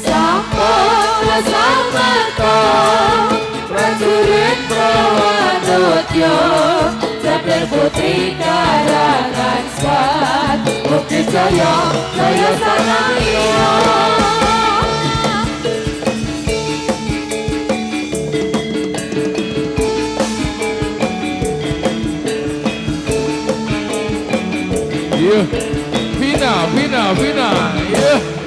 Sampura samarta prajurit Prawanutya Jabar putri karangan Swat Bukti Jaya Jaya Sanaya Vina, yeah.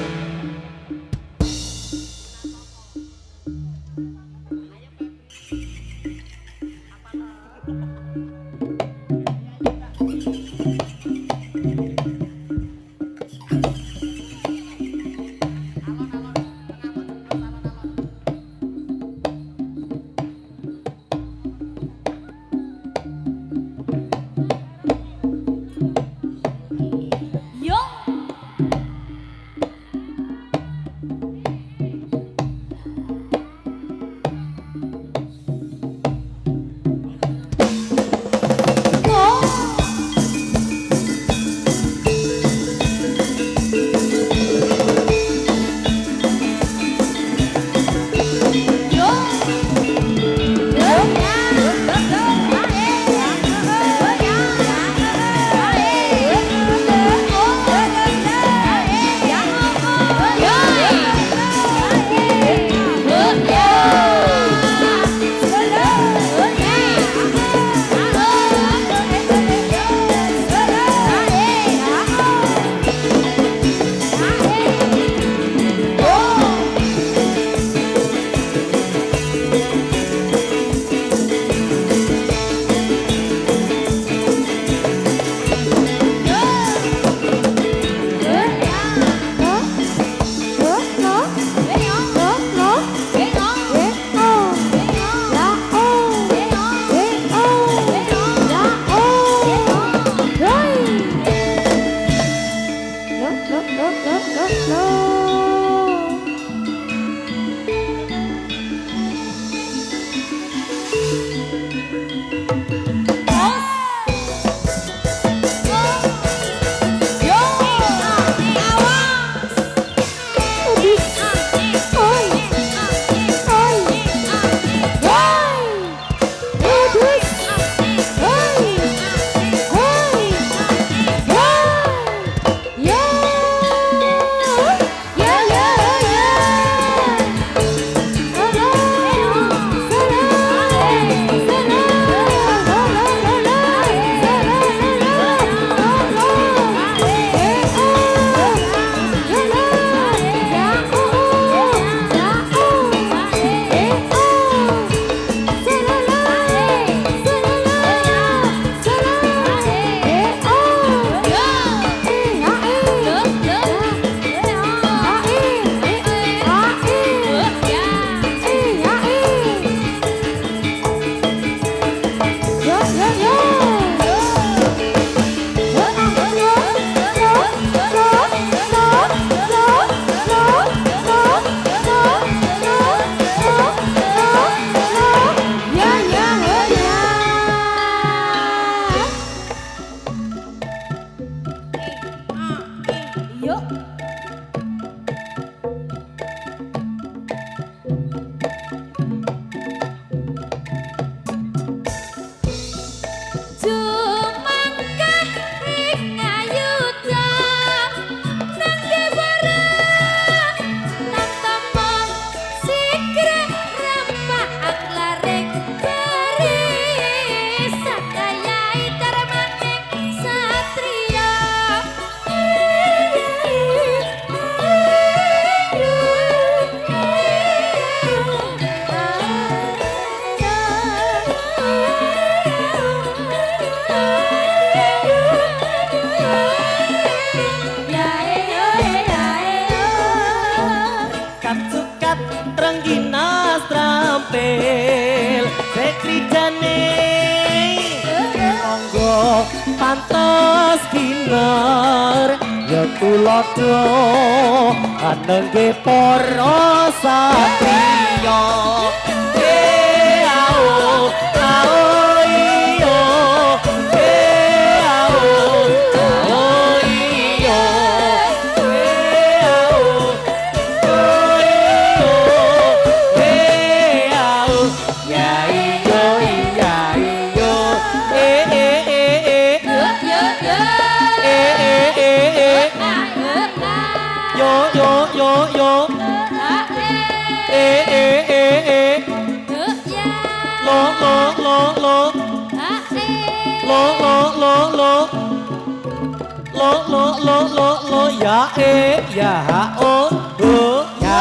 tampil sekrijane monggo pantes kiner ya tulodo anengge para satriya ao ao iyo ao yo lo ya ya ha o ya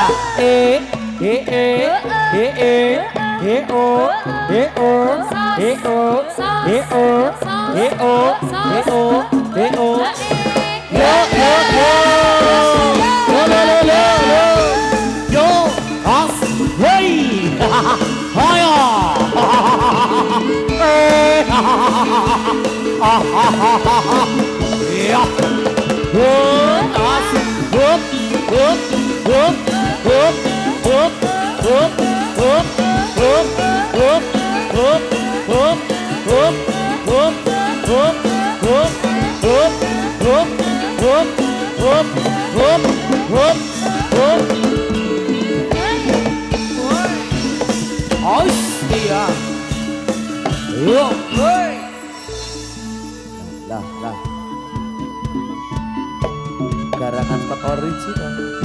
Lah. Garangan spot original.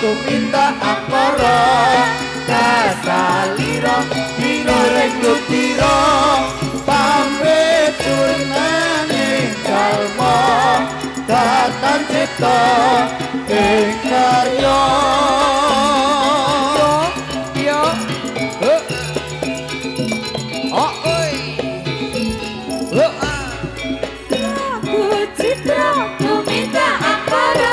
Tuminta akara kasalira dina rekrut tira pamit turnane kalma datan cipta ing karya yo oi aku citra tuminta akara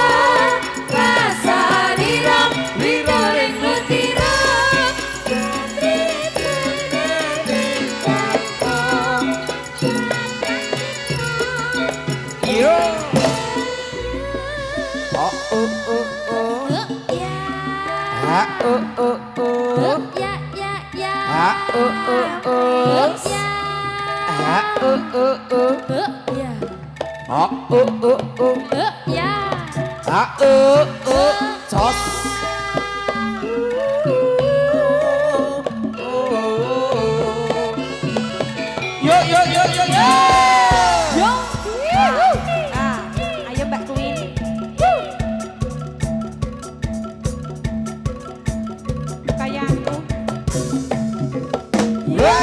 Ayo Mbak Queen. Kayak aku. Yo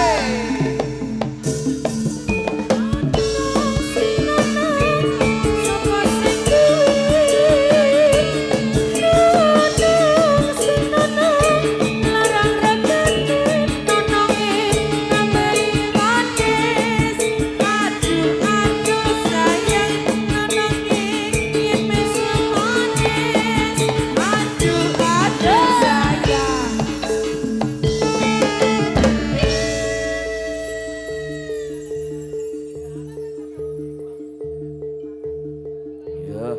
Ya.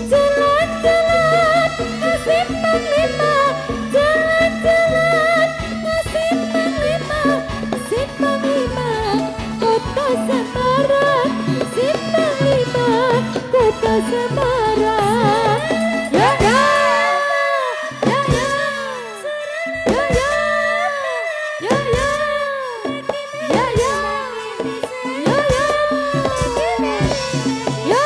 Jalan-jalan ke Simpang Lima, jalan-jalan ke Simpang Lima, Simpang Lima, Kota Semarang, Simpang Lima, Kota Semarang. Ya ya, ya ya, ya ya, ya ya, ya ya, ya ya, ya.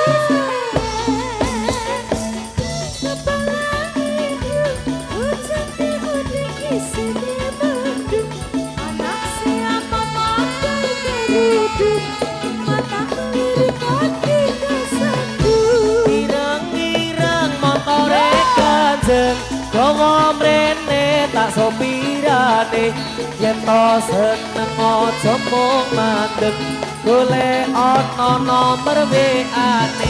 Ireng-ireng motore kanjeng gawa mrene tak sopirane yen to seneng aja mung mandeg golek ana nomor WA-ne.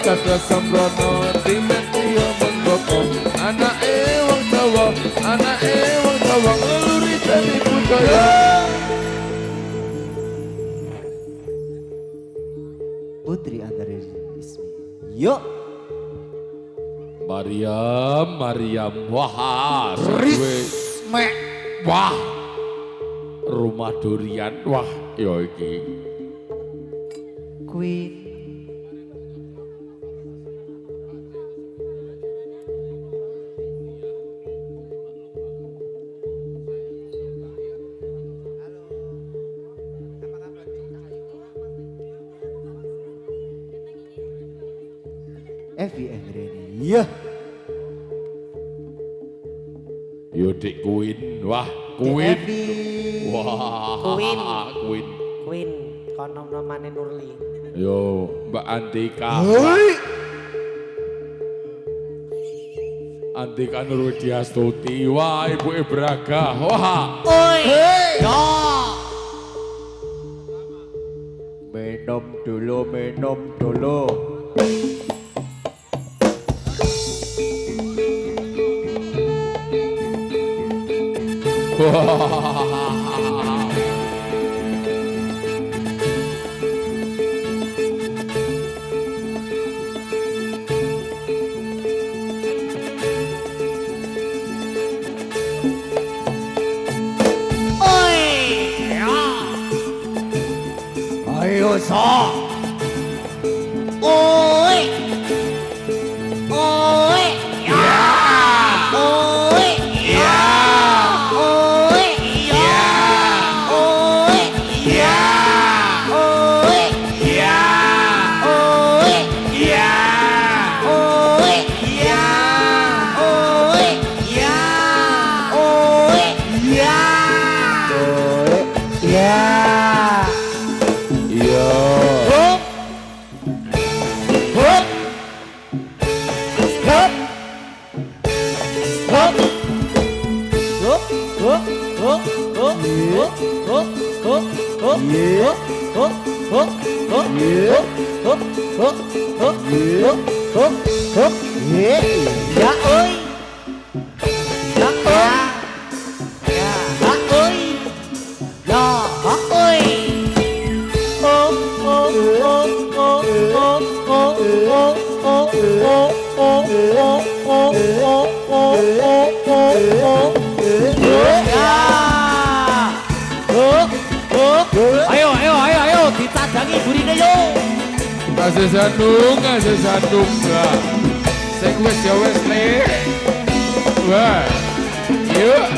Kata sembrono di media menggokong anake wong Jawa, anake wong Jawa ngeluri dari budaya. Putri Andari Ismi. Yuk. Mariam, wah, wah, rumah durian, wah, yo iki. Queen. Evi Engreni. Iya. Yo dik Queen, wah, Queen. Evi. Wah, Queen. Queen. Queen kono namane Nurli. Yo, Mbak Andika. Andika Nurwidiastuti, wah Ibu Braga, wah. Oi. Ya. Minum dulu. Ayo sa. Oi. Oi. Ya. Oi. Ya. Oi. Ya. Oi. Ya. Oi. Ya. Oi. Ya. Oi. Ya. Oi. Ya. Oi. Ya. Ya. Ya ơi. Ya ơi. Ya ơi. Ya ơi. Jangi burine yo. Ngasih sandung lah. Sing wis ya wis le. Wah. Yuk.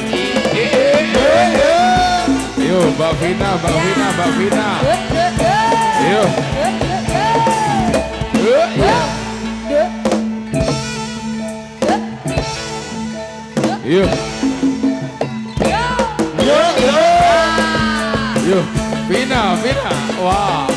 Yuk, Mbak Vina. Yuk. Yuk. Yuk. Vina. Wah.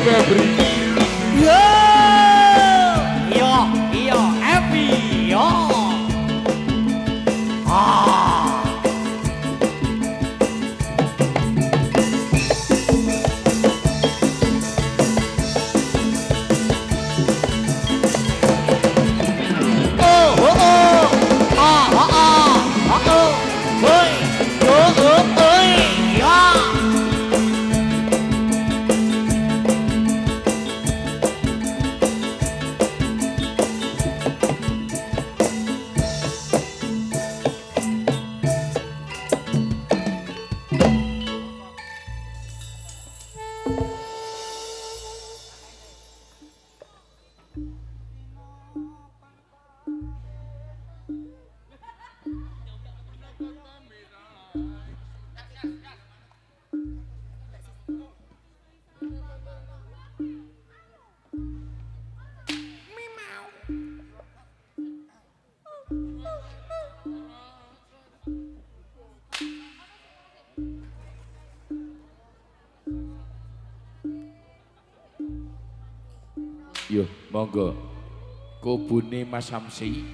Febri. Yo, Evi, yo. Yo, monggo. Kubune Mas Samsi.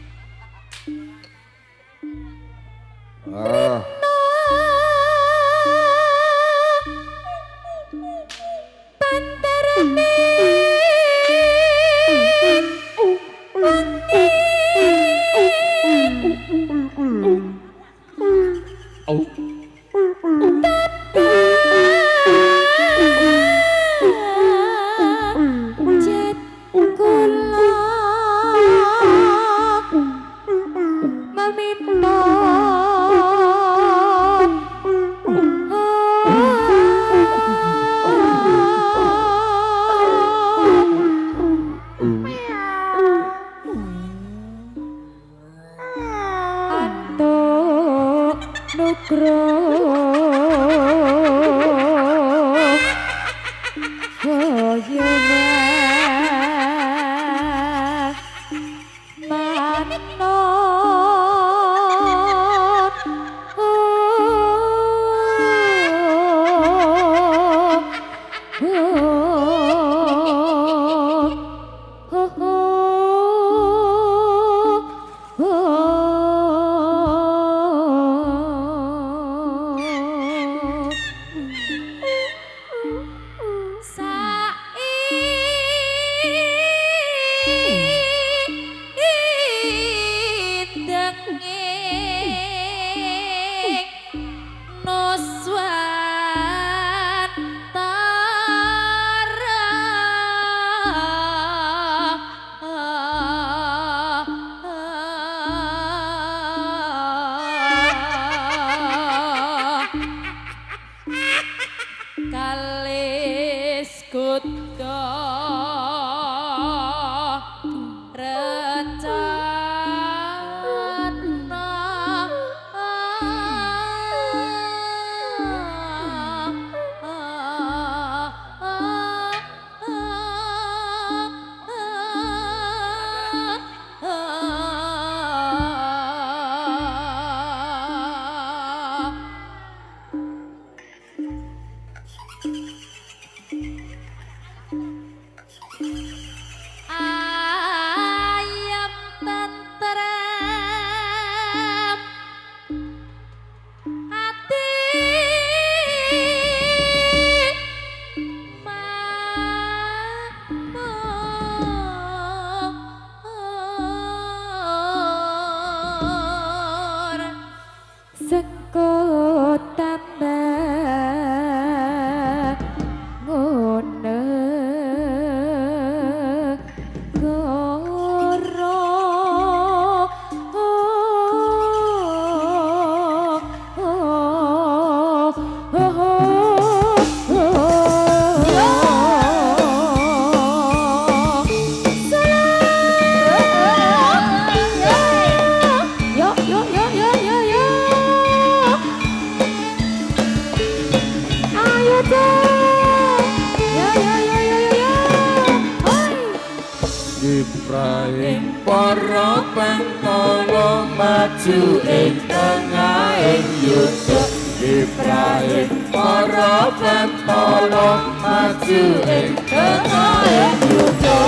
Ibrahim para pentolo maju ing tengahing yudha Ibrahim para pentolo maju ing tengahing yudha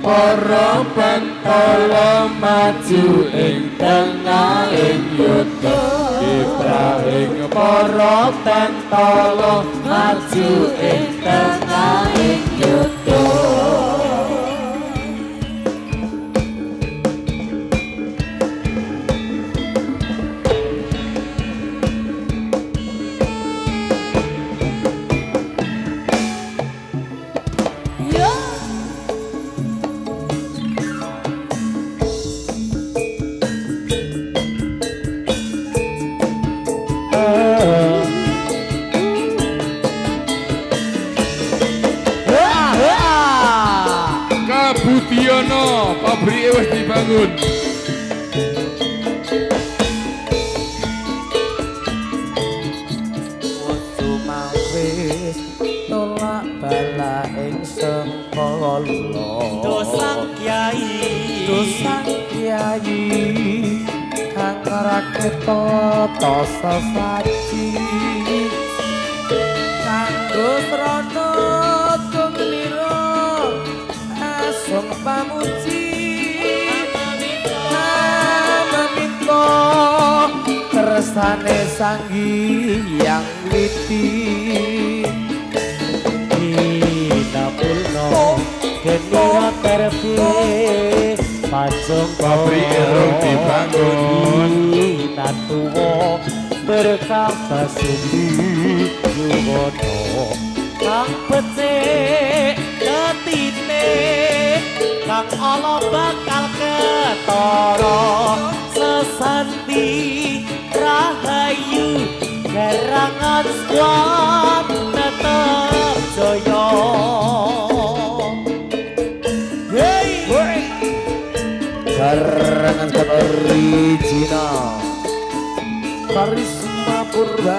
para pentolo maju ing tengahing yudha Ibrahim para pentolo maju ing tengahing yudha Budiono, pabrike wis dibangun. Wudu mawis tolak bala ing sengkala. Dosa kiai kang raketa tasa saji. Kanggo srana tumira asung pamuji meminta kersane sanggi yang witi dinapulno genira terpi pacung Pabrike rung dibangun natuwa berkah basuki yuwono kang becik ketine kang ala bakal ketara sesanti rahayu gerangan squad tetep jaya hey gerangan squad original Karisma Purba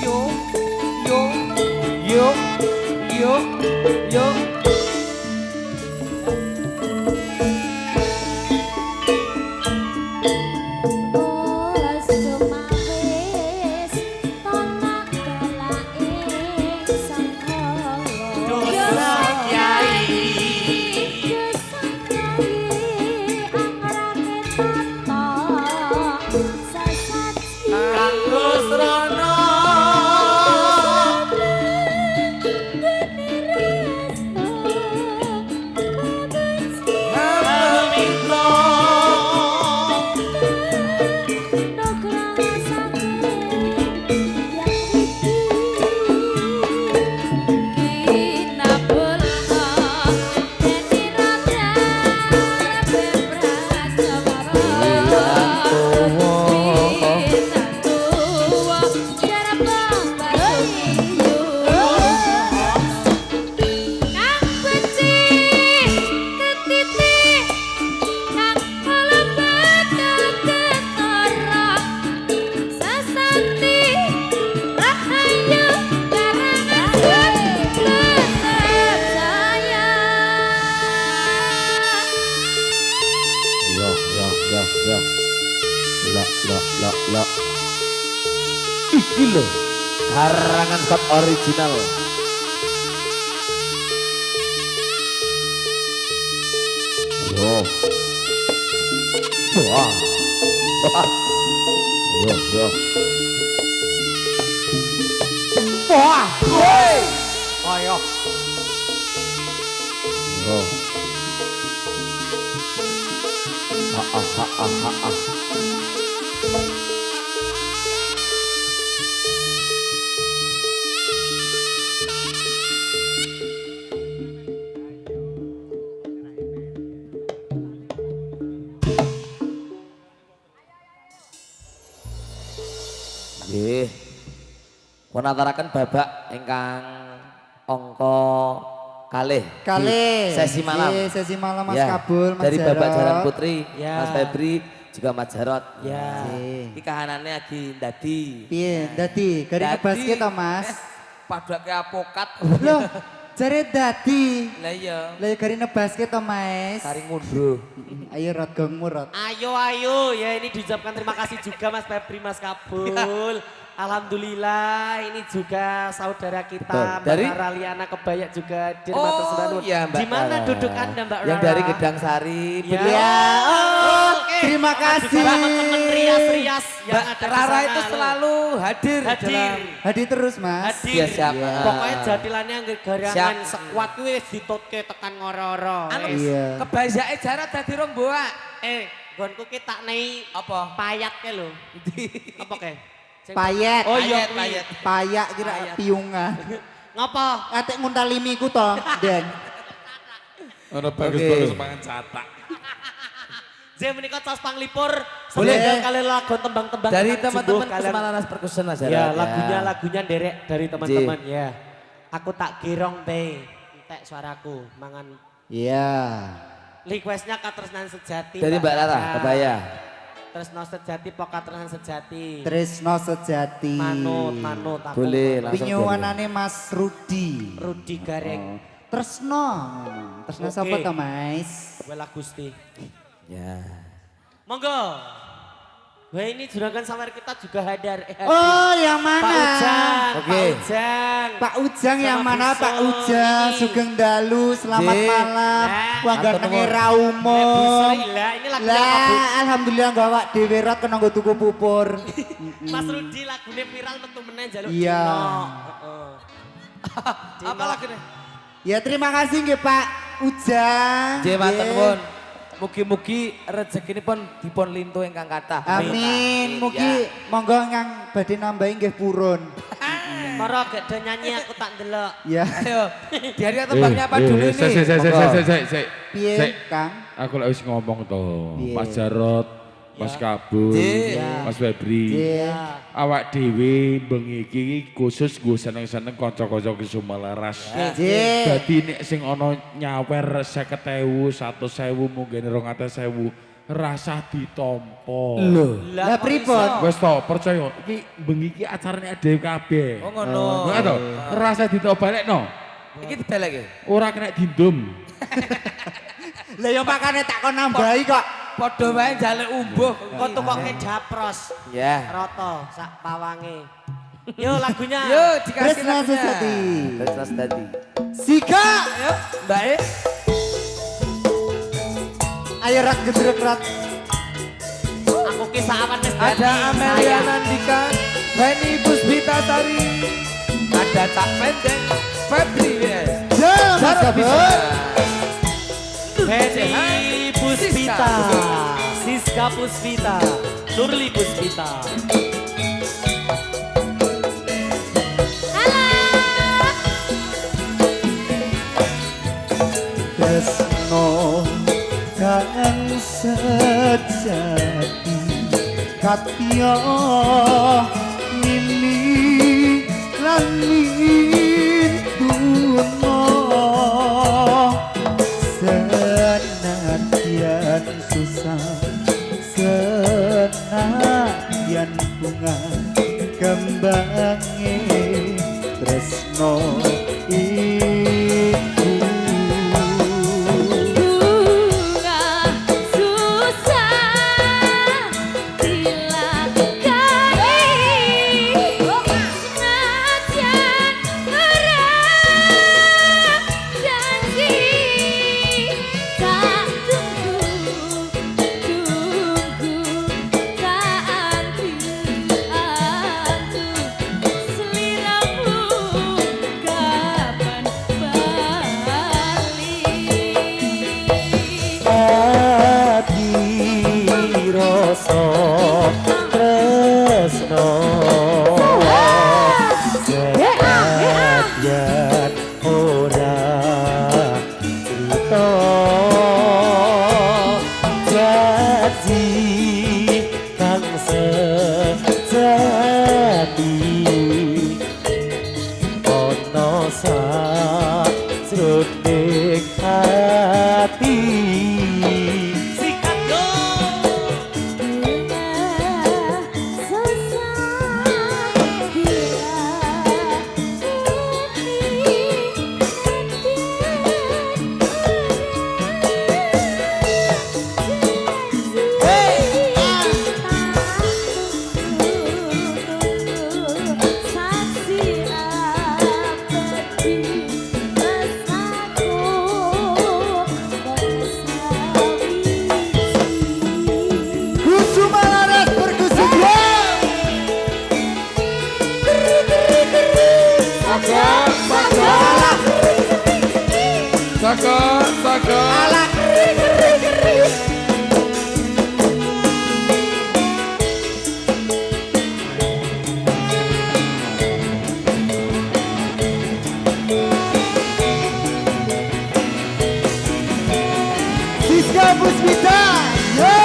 yo iki lho karangan squad original yo wah yo wah woi ayo yo Nggih. Punataraken babak ingkang angka Kalih. Sesi malam. Iya, sesi malam Mas Ya, Kabul, Mas dari Bapak Jarot. Jalan Putri, Ya. Mas Febri, juga Mas Jarot. Ya. Iya. Iki kahanane lagi dadi. Piye, dadi gari ngebasket to Mas? Padake apokat. Loh, jare dadi. Lah iya, Lah gari nebasket to Mas. kari ngunduh. Ayo Rot gongmu Rot. Ayo, ya ini diucapkan terima kasih juga Mas Febri, Mas Kabul. Alhamdulillah ini juga saudara kita Betul. Mbak Dari- Rara Liana Kebaya juga di Oh, Matur Sebanun. iya, Mbak Di mana Rara. duduk Anda Mbak Rara? Yang dari Gedang Sari. Ya. beliau- Ya, oh, Oke. terima Juga kasih. teman-teman rias-rias yang Mbak ada di Rara sana itu loh. selalu hadir. Hadir. dalam- Hadir terus Mas. Hadir. Ya, siap. Pokoknya jadilannya nggak garangan Siap. sekuat wis ditutke tekan ngoro-oro. Anu, Wis. Iya. Kebajae Jarot dadi rong boak. Gonku ki tak nei Apa? payat ke lho. Apa ke? Sing- Payet. Oh iya, Payet, payet. Payak kira Payet. piungan. Ngapa? Atek nguntalimi ku to, Den. Ono Oke. bagus-bagus mangan catak. Saya menikah cas panglipur. Boleh. Boleh kalian lagu tembang-tembang. Dari tentang teman-teman jumbo kalian. Kesemanan Perkusen Mas Jarot. Ya, lagunya derek dari teman-teman ya. Aku tak girong teh. Entek suaraku mangan. Iya. Requestnya Katresnan Sejati. Dari Mbak Rara, Caca. Kebaya. Tresno Sejati, pok Katresnan Sejati. Tresno sejati. Manut aku. Boleh, langsung Pinyuwanane Mas Rudi. Rudi Gareng. Tresno. Tresno Oke. sapa to, Mas? Wela Gusti. Ya. Monggo. Wah ini juragan sawer kita juga hadir. Oh, yang Pak mana? Ujang, Oke. Pak Ujang. Pak Ujang yang Sama mana Buso Pak Ujang? ini. Sugeng Dalu, selamat Ji. malam. Nah, Wah matur gantenge nuwun. Raumo. Lah ini lagunya apa, Bu? Lah, alhamdulillah gak awak dhewe Rot kena nggo tuku pupur. Mas Rudi lagunya viral metu meneh jaluk Iya. Dino. Heeh. Apa lagi nih? Ya terima kasih nggih Pak Ujang. J matur Nggih. nuwun. Mugi-mugi rezekinipun dipun lintu ingkang kathah. Amin. Mugi Ya. monggo ngang badhe nambahi nggih purun. Moro gak ada nyanyi aku tak ndelok. Ya. Ayo, dari tembangnya apa dulu ini? Sik. Piye, Kang? Aku lek wis ngomong to, Piye? Mas Jarot, Mas Kabul, Iya. Mas Febri. Iya. Awak dhewe bengi iki khusus nggo seneng-seneng kanca-kanca ki Sumalaras. Nggih. Dadi nek sing ana nyawer 50.000, 100.000 mungkin 200.000 rasah ditampa. Lah pripun? Wes to, percaya iki bengi iki acarane dhewe kabeh. Oh ngono. Ngono to, rasah ditampa balekno. Iki dibalik. Ora kena dindum. Lah ya makane tak kon nambahi kok. Padha wae jaluk umbuh. Kok tukoke japros. Ya. Roto sak pawange. Yo lagunya. Yo dikasih Tresno lagunya. Sejati. Tresno Sejati. Sika. Ayo, Mbak E. Ayo Rat gedruk Rat. Aku kisah awan wis Ada dadi Amelia saya. Nandika, Feni Puspita Sari, ada Tak Pendek, Febri yes. Ya, Mas Jarot Kabul. bisa. Heni Puspita. Siska Puspita. Nurli Puspita. Tresno kang sejati katya mimi lan mintuna senadyan susah senadyan bunga kembange tresno iku Bunga susah dilakoni senajan ngarep janji tak tunggu tak anti sejati. Sikat yo. Kusuma Laras Perkusuma. Saka. Siska Puspita. Yo.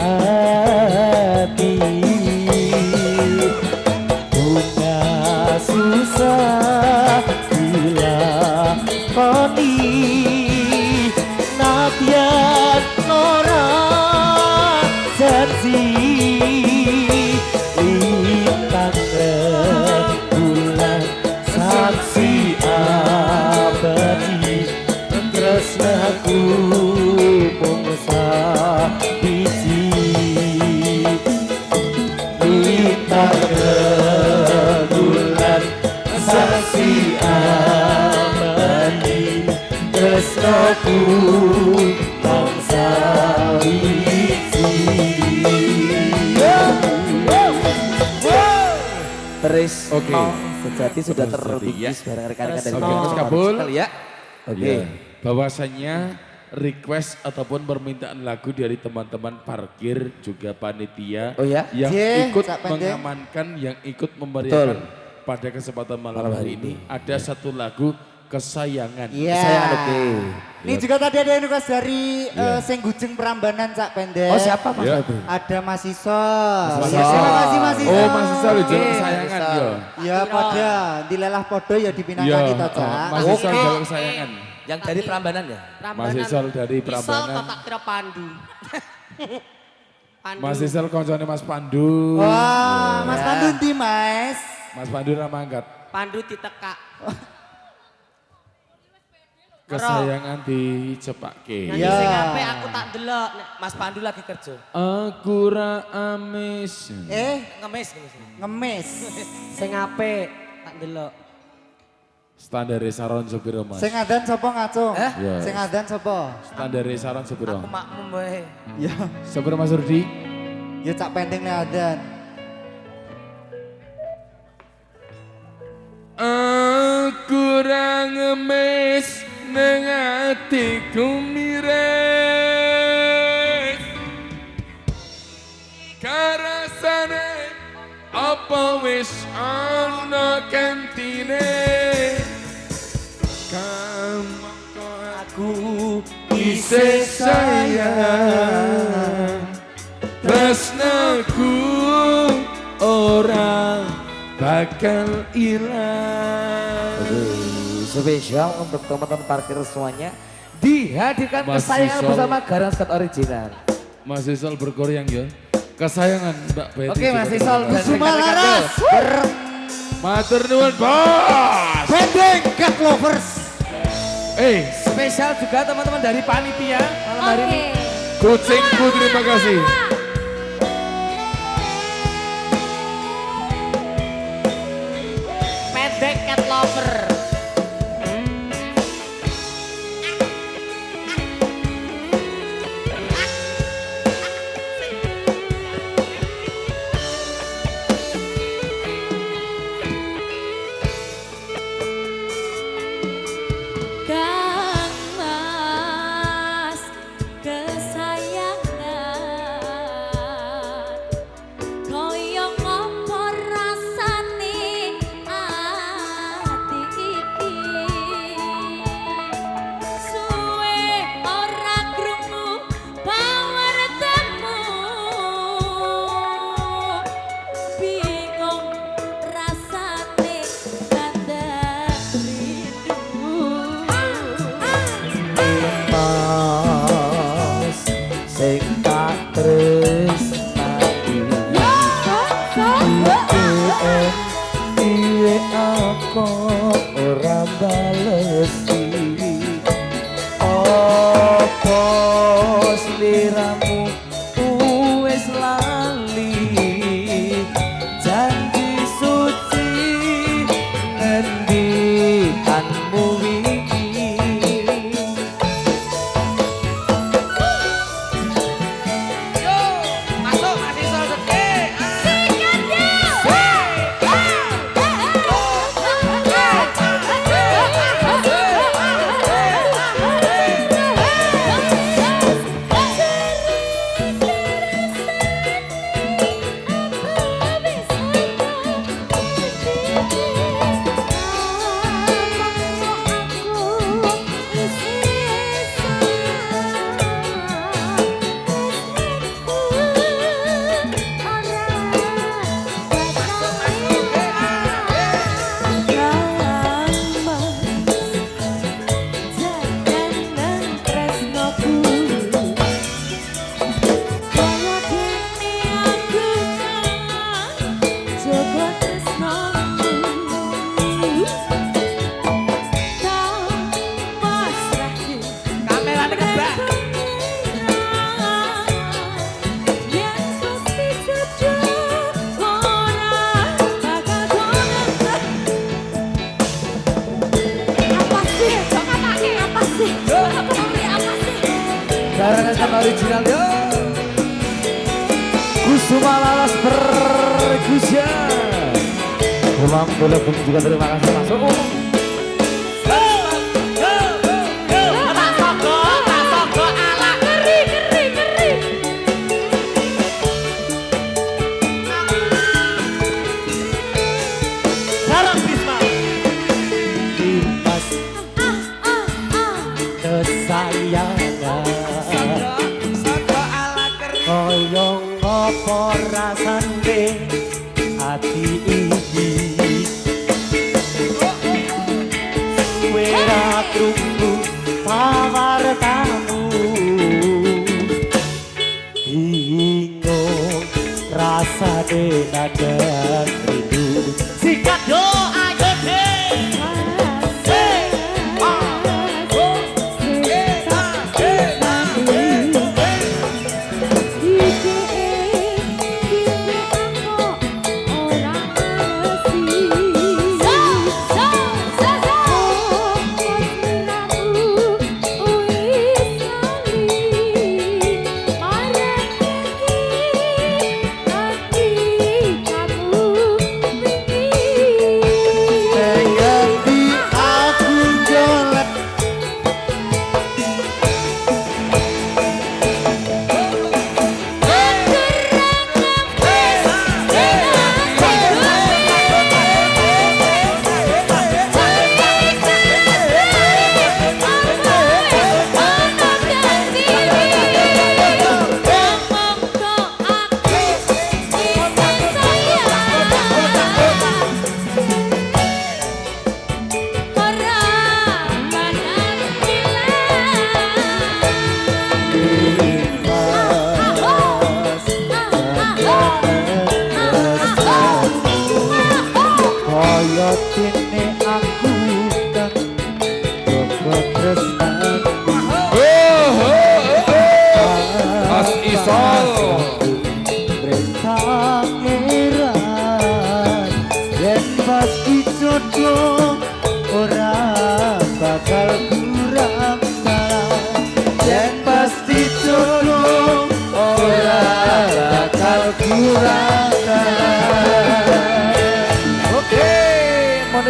Hati punya susah bila koni nabiat ora janji lintang bulan saksi abadi tresnaku mung sabiji lintang bulan saksi abadi tresnaku mung sabiji. Teris Oke. sejati sudah Terus tadi, terbingkis ya. bareng rekan-rekan dari Oke, Mas Kabul. ya. Oke. Ya, bahwasanya request ataupun permintaan lagu dari teman-teman parkir juga panitia Oh ya? yang Cie, ikut Cak Pendek. mengamankan, yang ikut memeriahkan Betul. pada kesempatan malam hari ini ada satu lagu kesayangan. Iya. Kesayangan, oke. Ini juga tadi ada yang request dari Iya. Senggujeng Prambanan Cak Pendek. Oh siapa Mas Ya. Febri? Ada Mas Isol. Mas Ya, Isol. terima kasih Mas Isol. Oh, Mas Isol itu Oke, kesayangan Mas Isol. ya. Ya pada dilelah podo ya dipinahkan kita Cak. Mas Isol Oke. adalah kesayangan. Yang dari Prambanan ya? Mas Isol dari Isol Prambanan. tak kira Pandu. Pandu. Mas Isol koncone Mas Pandu. Wah, Mas Ya. Pandu ndi Mas? Mas Pandu nama angkat. Pandu ditekak. Kesayangan dicepake. Nanti Iya. sing apik aku tak delok. Nek Mas Pandu lagi kerja. Aku ra amis. Ngemis. Ngemis. Sing apik tak delok. Standar saron sepiro Mas? Sing adan sapa ngacung? Iya. Sing adan sapa? Standar saron sepiro? Aku makmum wae. Ya, Sepiro Mas Rudi? ya Cak Pendek nih adan. Aku ra ngemis ning atiku miris. Karasane apa wis ana kantine. Kamu aku isih sayang. Tresnaku ora bakal hilang. Spesial untuk teman-teman parkir semuanya. Dihadirkan Mas kesayangan Isol. bersama Garang Scott Original. Mas Isol bergoyang ya. Kesayangan Mbak Betty. Oke juga Mas Isol terima dan kasih. rekan-rekan Laras. yo. Matur nuwun bos. Bendeng Cat Lovers. Spesial juga teman-teman dari panitia malam hari ini. Kucingku terima kasih. Pendek cat lover. Kang Mas kesayangan, koyo ngopo rasane ati iki, suwe ora krungu pawartamu, bingung rasane nandang rindu. Mas sing tak tresnani. Iwe aku ora balesi. Apa sliramu wis lali janji suci ngendikanmu wingi. Masuk Mas Isol Gede. Kamerane kebak. Garang Scott Original yo. Kusuma Laras percussion. Ulang boleh juga terima kasih masuk. Dimas kesayangan koyo ngopo rasane ati iki wera krungu pawartamu bingung rasane nadang rindu sikat yo ayo deh. Kamu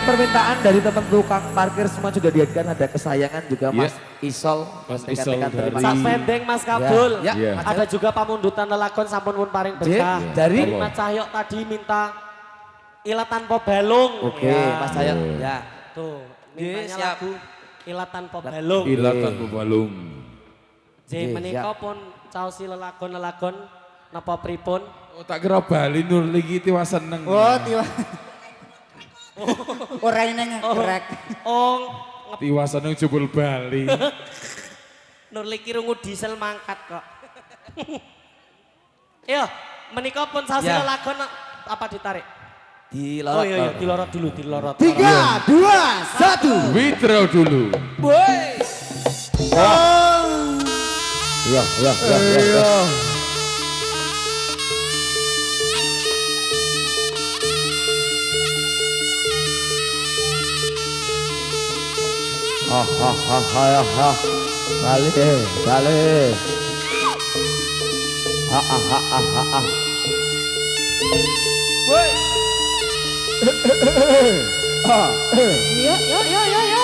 permintaan dari teman tukang parkir semua sudah dihadirkan, ada kesayangan juga Iya. Mas Isol. Mas Rekan-rekan Isol terima dari- Sak kasih. pendeng Mas Kabul. Ya, ya. Ada juga pamundutan lelakon sampun pun paring J, berkah. dari? Mas Cahyo tadi minta ilat tanpa balung. Oke, Ya. Mas Sayang. Ya. Tuh, Ye, mintanya siap. lagu ilat tanpa balung. Ilatan bebalung. J Ye, menika siap. pun caosi lelakon-lelakon napa pripun? Oh tak kira Bali nur lagi tiwa seneng. Oh, tiwa. Ora ini ngekrek. Oh, Tiwa seneng jebul Bali. Nurli kirungu diesel mangkat kok. Yo, menika pun caosi Ya. lelakon apa ditarik? Di Oh lorot. iya, iya, dilorot dulu, dilorot. 3, 2, 1. Withdraw dulu. Ya. Balik. Yo yo yo yo yo.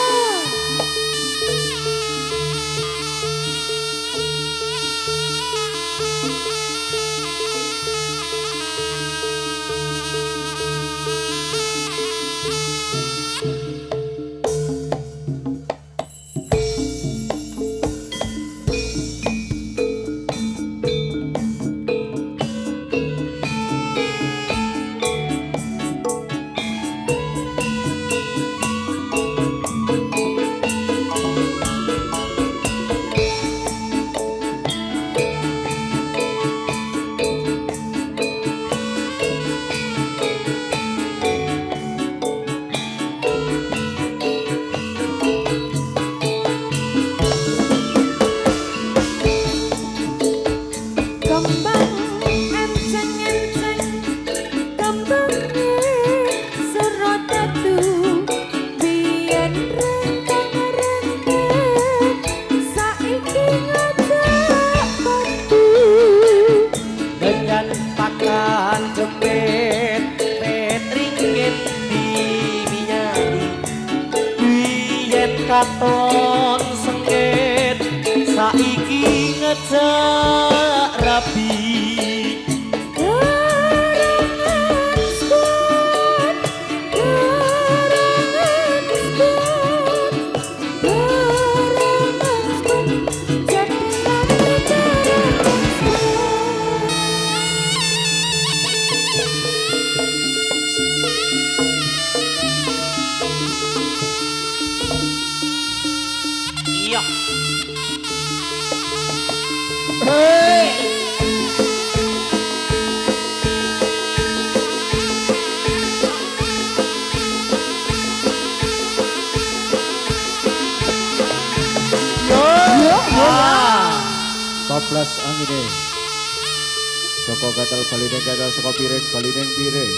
Kembang enceng-enceng, kembangnya serot dadu, biyen renteng-renteng, saiki ngajak batu. Dengan pakan jepit, petringin di minyani. Biyen katon sengit, saiki ngejak rapi. Garangan skun, garangan skun, jadikan garangan skun. Iya. Toples angine. Soko gatal balineng gatal saka piring balineng piring.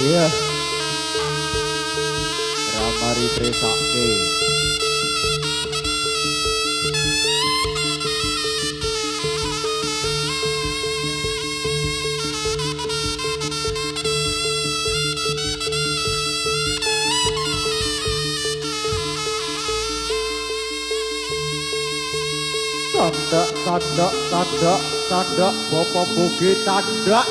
Iya. Ramari Tresake. Tanda, Bapak Bogi tanda.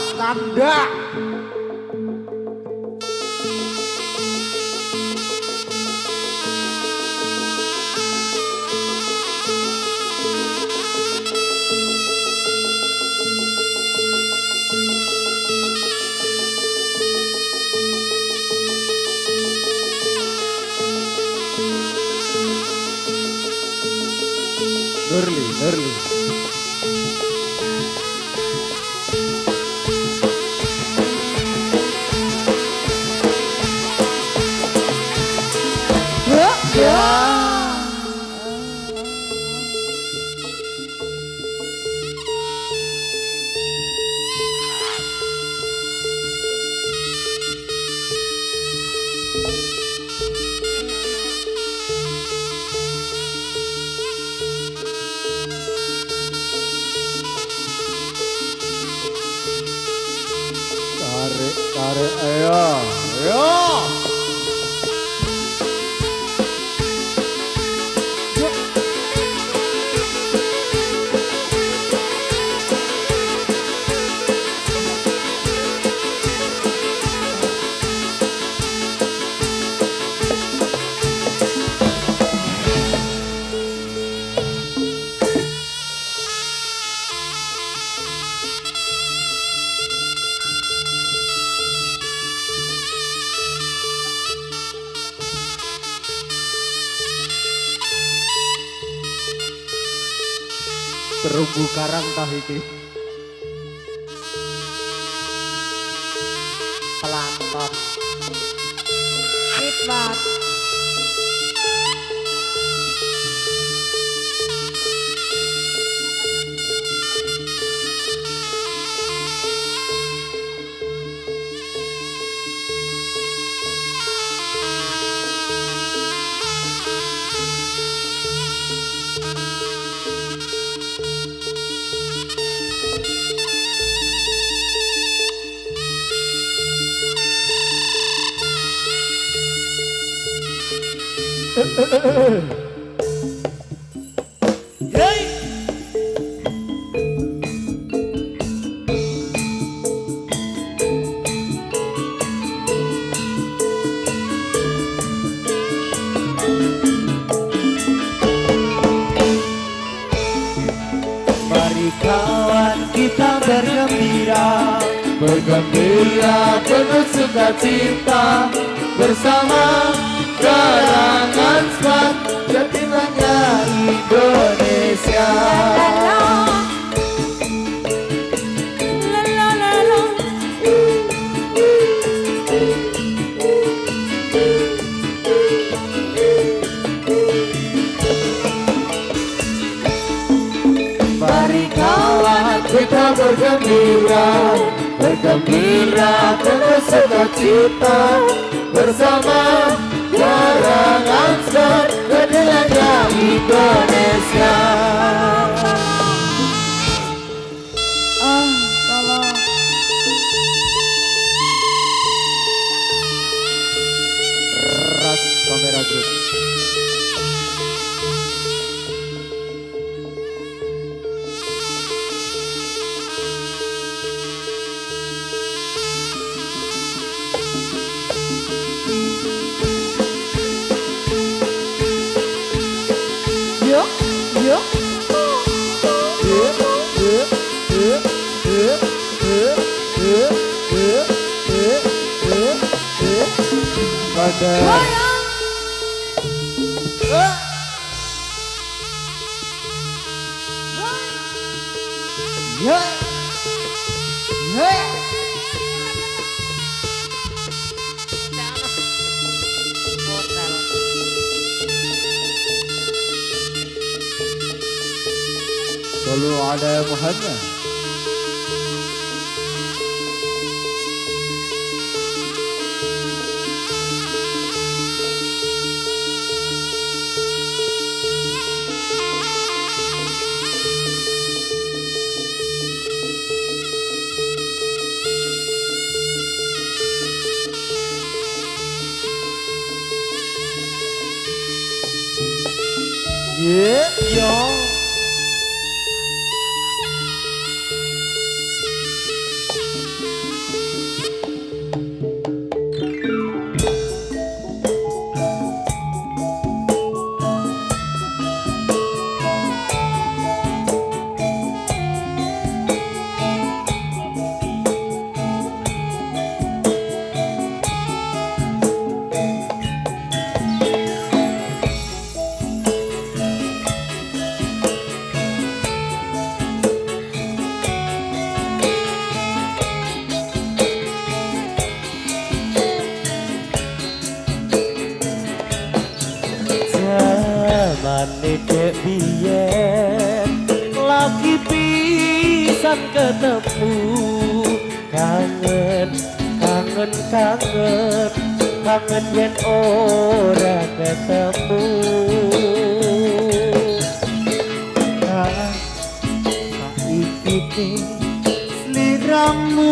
Nurli. Arek ayo. Yo. Terumbu karang tah iki. Pelanton. Hikmat. Mari kawan kita bergembira, Bergembira penuh sukacita bersama karangan squad Jatimangnya Indonesia. mari kawan Kita bergembira, bergembira penuh sukacita bersama karangan squad Jatimangnya Indonesia. tolong. Ras Kamera Group. Yo, yo. Pada ya, ya. Hotel. Sallu ala Muhammad. Yeah, yo. Zamane dek biyen lagi pisan ketemu, kangen kangen kangen kangen yen ora ketemu. Saiki sliramu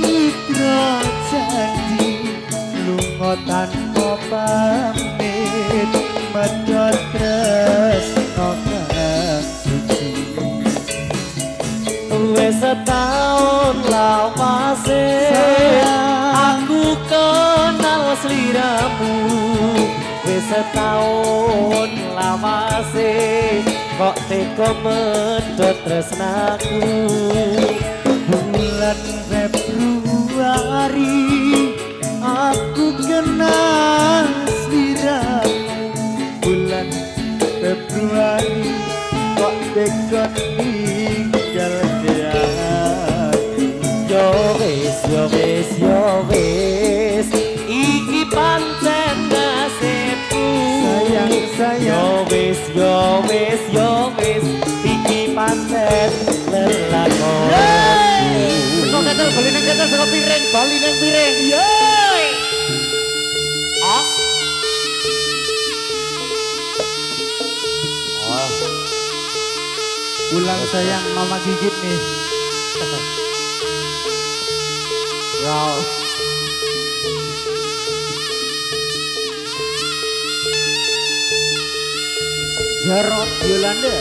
nyitra janji lunga tanpa pamit medhot tresno kang suci. Wes setahun lawase Sayang. aku kenal sliramu. Wes setahun lawase kok teko medhot tresnaku. Bulan Februari aku kenal sliramu. Bulan Februari kok dekon tinggal aku. Yo wes, yo wes, yo wes, iki pancen nasibku. Sayang, sayang. Yo wes, yo wes, yo wes, iki pancen lelakonku. Seko ketel bali nang ketel seko piring, bali nang piring. Yoi. Oh. Oh. Pulang sayang mama gigit nih. Ya. Jarot Yolanda.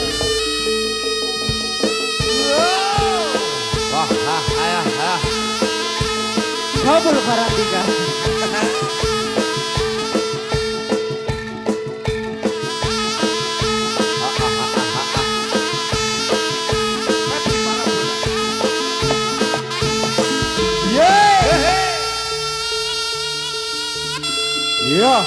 Wah, ayah. Kabul Karantika. Iya.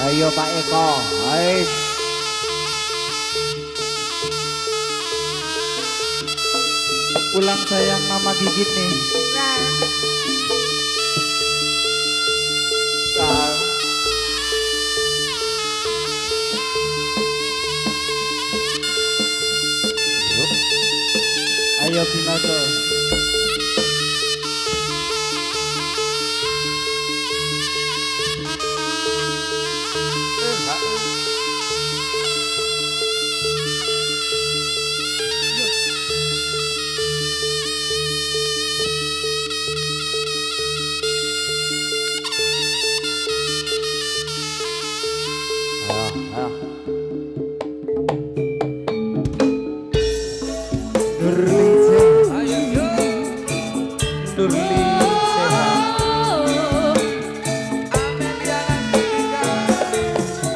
Ayo Pak Eko, hai. Pulang sayang mama gigit nih. Ayo Binoto.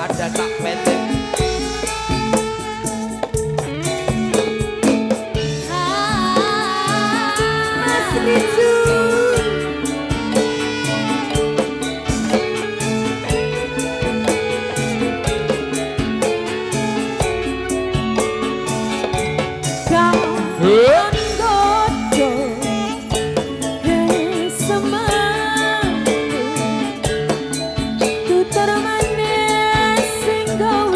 Ada tak pendek. Mas Rizu. Go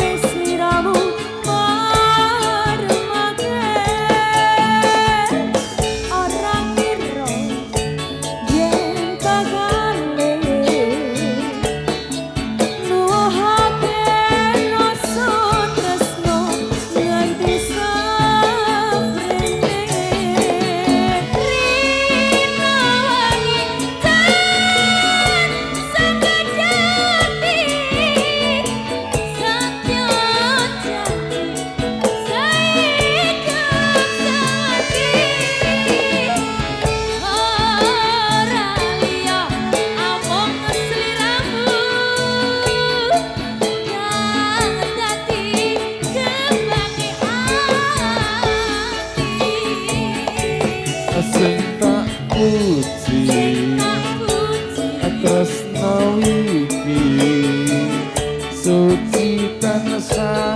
tansah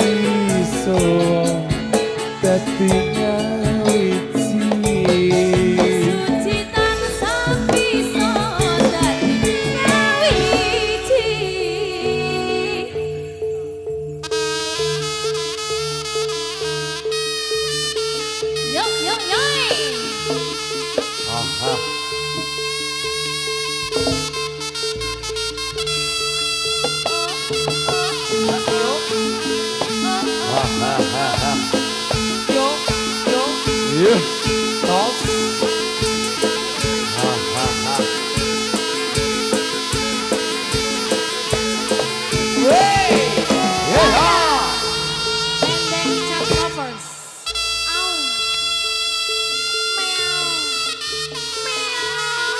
iso dadi nyawiji. Suci tansah bisa dadi nyawiji. Yo yo yo. Aha. Yo, yo, Iya. tos. Benteng Cat Lovers. Au. Meow. Meow.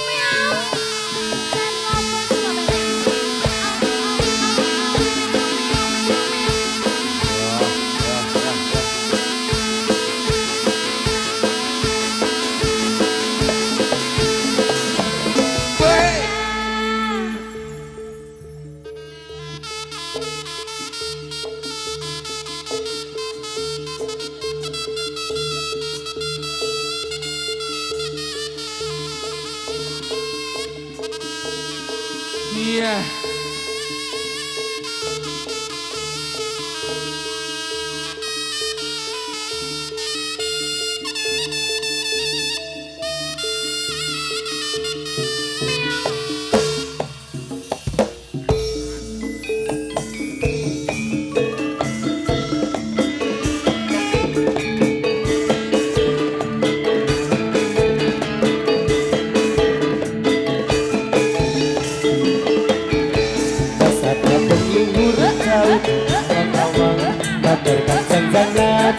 Meow. Cat Lovers lo benteng. Iya.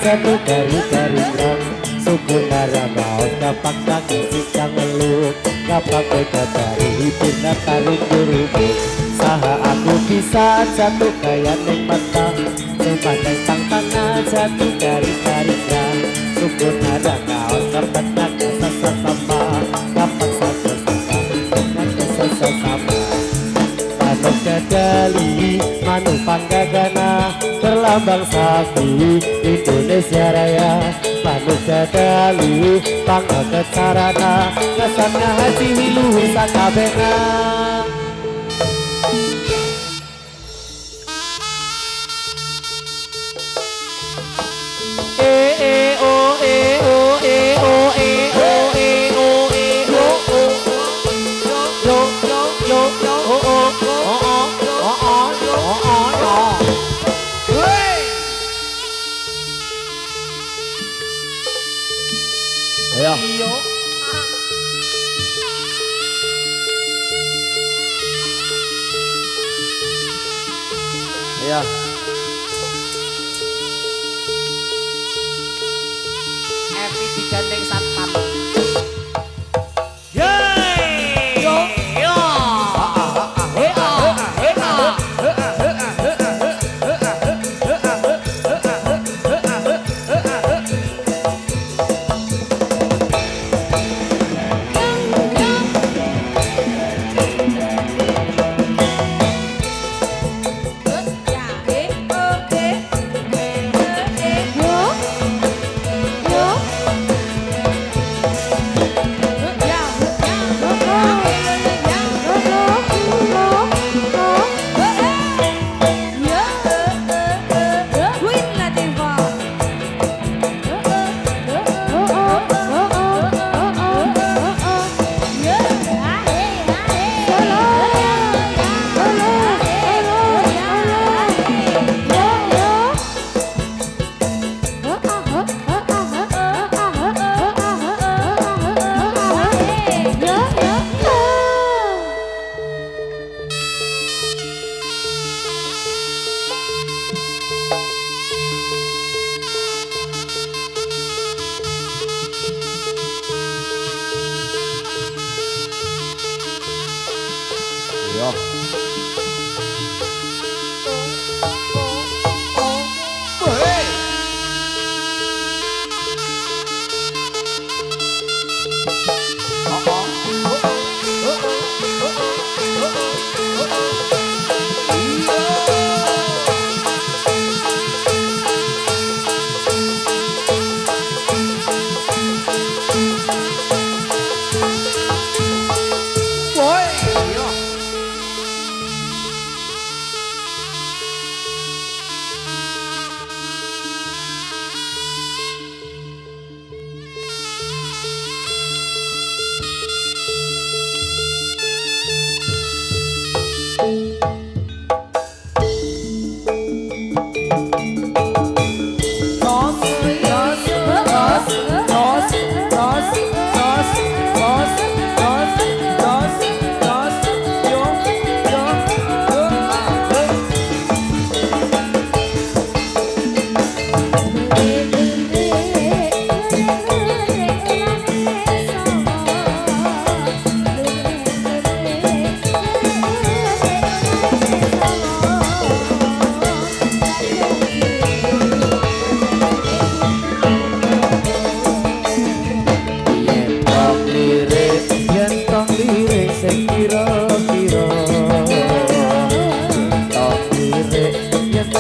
Jatuh dari rang suku nara mau dapat tangan jika ngeluk dapat beda dari hibirna karung guruku saha aku bisa jatuh kaya ning mata sebagai tang tangan jatuh dari rang suku nara mau dapat tangan sesama dapat satu sama dengan sesama Manuk dadali, manuk panggagana terlambang sapi Indonesia Raya. Manuk dadali, pangga kecarana ngesana haji hiluhur sakabena. Iyo. Ya. Evi digandeng satpam.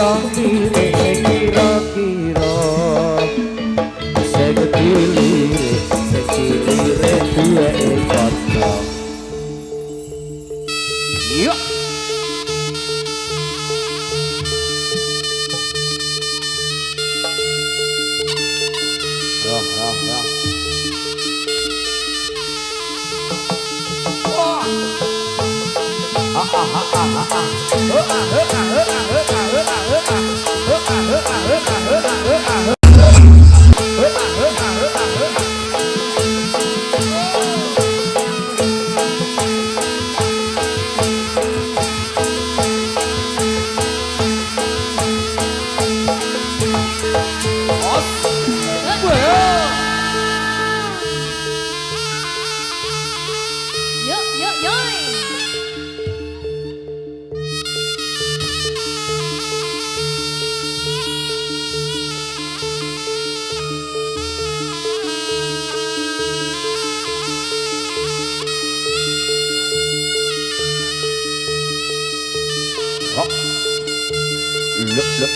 piro-piro kira-kira sing cilire duwe kanca. Yuk. Yuk, yuk, yoi. Lep.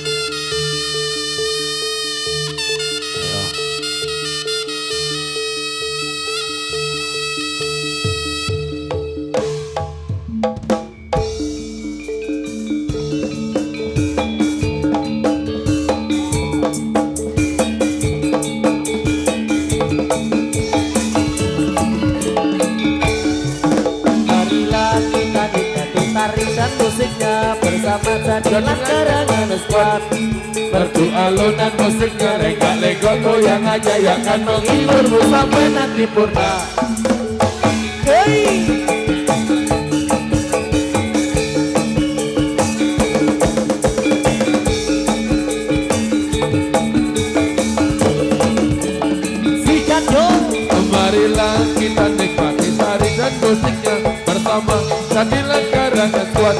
Marilah kita nikmati tari dan musiknya bersama jadilah karangan squad. Merdu alunan musiknya lega-lega goyang aja yang akan menghiburmu sampai nanti purna. Hey. Sikat yo. Marilah kita nikmati tari dan musiknya bersama jadilah karangan kuat.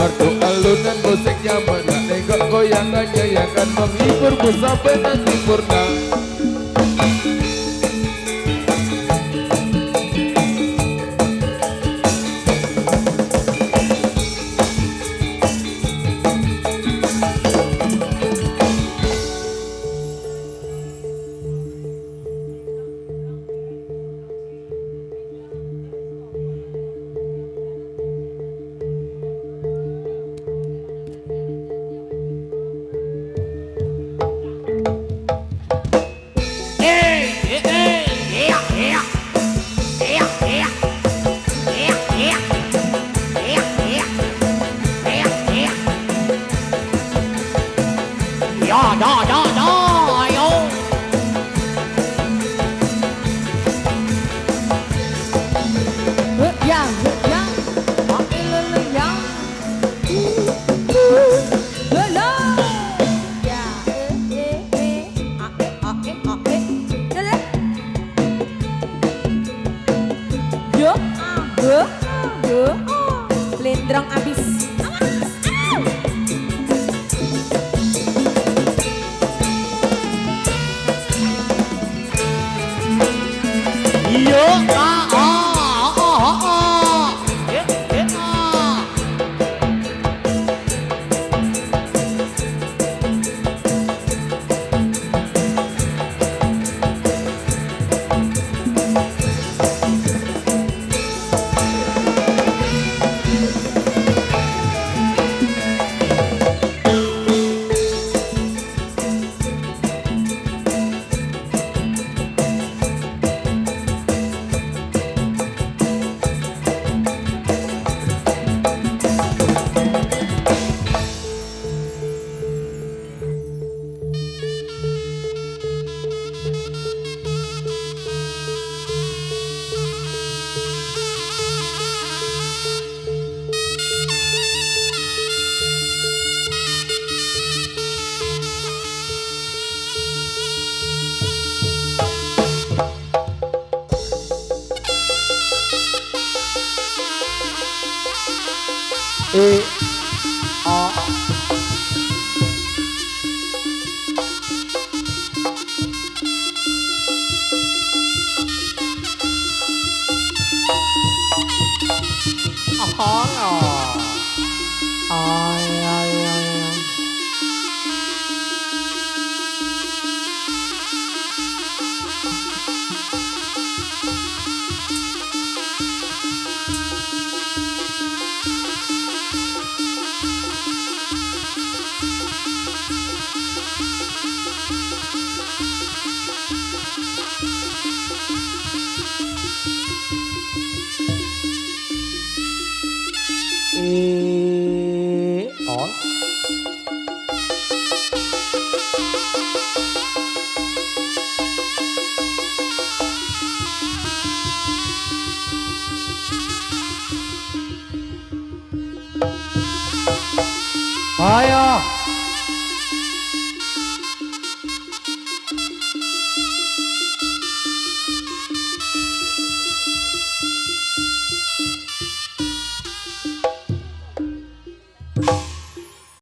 Merdu alunan musiknya lega-lega goyang aja yang akan menghiburmu sampai nanti purna. on. Ayo